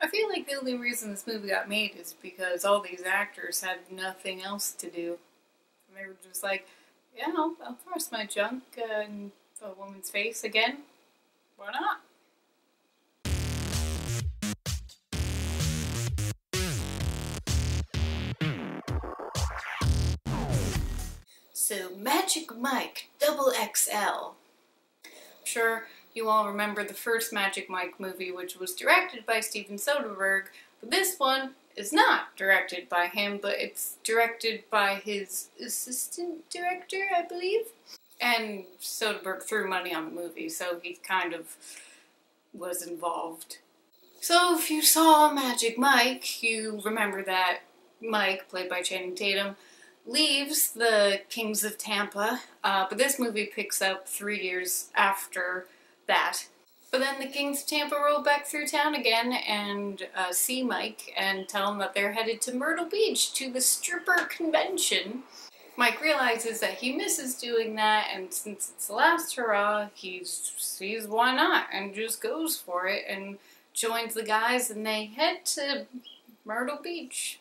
I feel like the only reason this movie got made is because all these actors had nothing else to do. And they were just like, yeah, I'll thrust my junk in a woman's face again. Why not? So, Magic Mike XXL. I'm sure you all remember the first Magic Mike movie, which was directed by Steven Soderbergh, but this one is not directed by him, but it's directed by his assistant director, I believe. And Soderbergh threw money on the movie, so he kind of was involved. So if you saw Magic Mike, you remember that Mike, played by Channing Tatum, leaves the Kings of Tampa, but this movie picks up 3 years after that. But then the Kings of Tampa roll back through town again and see Mike and tell him that they're headed to Myrtle Beach to the stripper convention. Mike realizes that he misses doing that, and since it's the last hurrah, he sees why not and just goes for it and joins the guys, and they head to Myrtle Beach.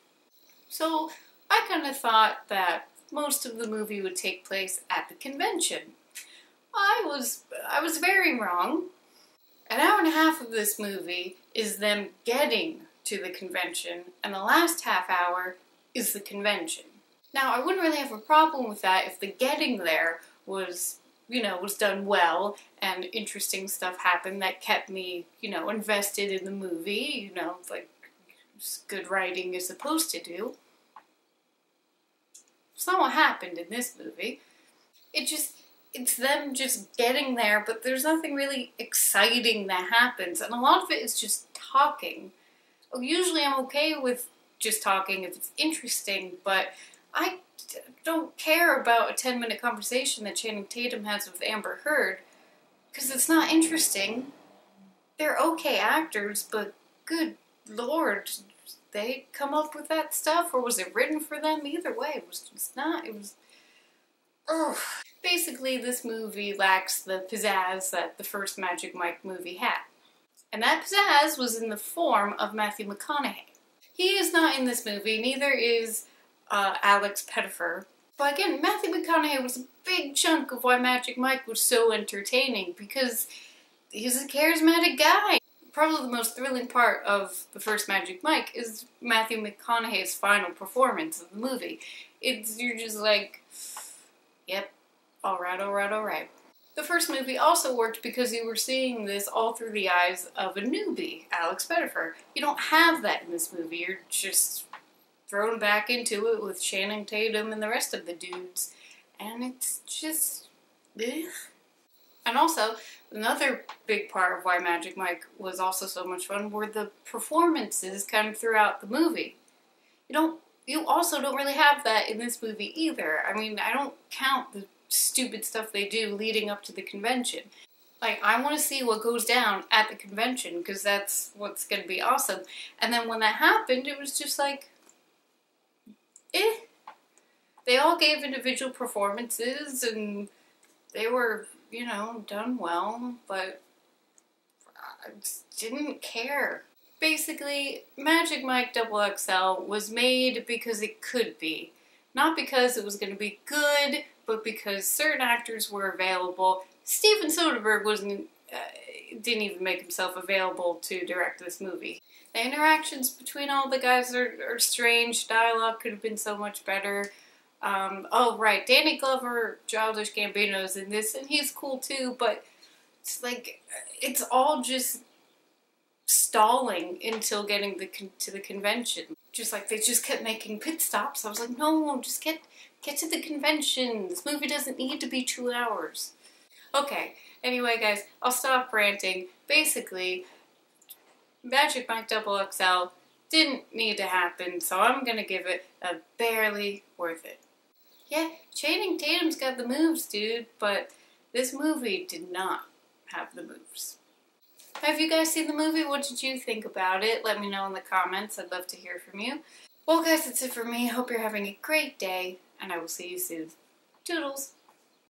So I kind of thought that most of the movie would take place at the convention. I was very wrong. An hour and a half of this movie is them getting to the convention, and the last half hour is the convention. Now, I wouldn't really have a problem with that if the getting there was, was done well and interesting stuff happened that kept me, invested in the movie, like good writing is supposed to do. It's not what happened in this movie. It's them just getting there, but there's nothing really exciting that happens, and a lot of it is just talking. Usually I'm okay with just talking if it's interesting, but I don't care about a 10-minute conversation that Channing Tatum has with Amber Heard, because it's not interesting. They're okay actors, but good lord, they come up with that stuff, or was it written for them? Either way, it was just not, ugh. Basically, this movie lacks the pizzazz that the first Magic Mike movie had. And that pizzazz was in the form of Matthew McConaughey. He is not in this movie, neither is Alex Pettyfer. But again, Matthew McConaughey was a big chunk of why Magic Mike was so entertaining, because he's a charismatic guy. Probably the most thrilling part of the first Magic Mike is Matthew McConaughey's final performance of the movie. You're just like, yep, alright. The first movie also worked because you were seeing this all through the eyes of a newbie, Alex Pettyfer. You don't have that in this movie. You're just thrown back into it with Channing Tatum and the rest of the dudes. And it's just, ugh. And also, another big part of why Magic Mike was also so much fun were the performances kind of throughout the movie. You also don't really have that in this movie either. I mean, I don't count the stupid stuff they do leading up to the convention. Like, I want to see what goes down at the convention, because that's what's going to be awesome. And then when that happened, it was just like, eh. They all gave individual performances, and they were, done well, but I just didn't care. Basically, Magic Mike XXL was made because it could be. Not because it was going to be good, but because certain actors were available. Steven Soderbergh didn't even make himself available to direct this movie. The interactions between all the guys are strange. Dialogue could have been so much better. Oh right, Danny Glover, Childish Gambino's in this, and he's cool too, but it's like, it's all just stalling until getting to the convention. Just like, they just kept making pit stops. I was like, no, just get to the convention. This movie doesn't need to be 2 hours. Okay, anyway guys, I'll stop ranting. Basically, Magic Mike XXL didn't need to happen, so I'm gonna give it a barely worth it. Yeah, Channing Tatum's got the moves, dude, but this movie did not have the moves. Have you guys seen the movie? What did you think about it? Let me know in the comments. I'd love to hear from you. Well guys, that's it for me. Hope you're having a great day, and I will see you soon. Toodles!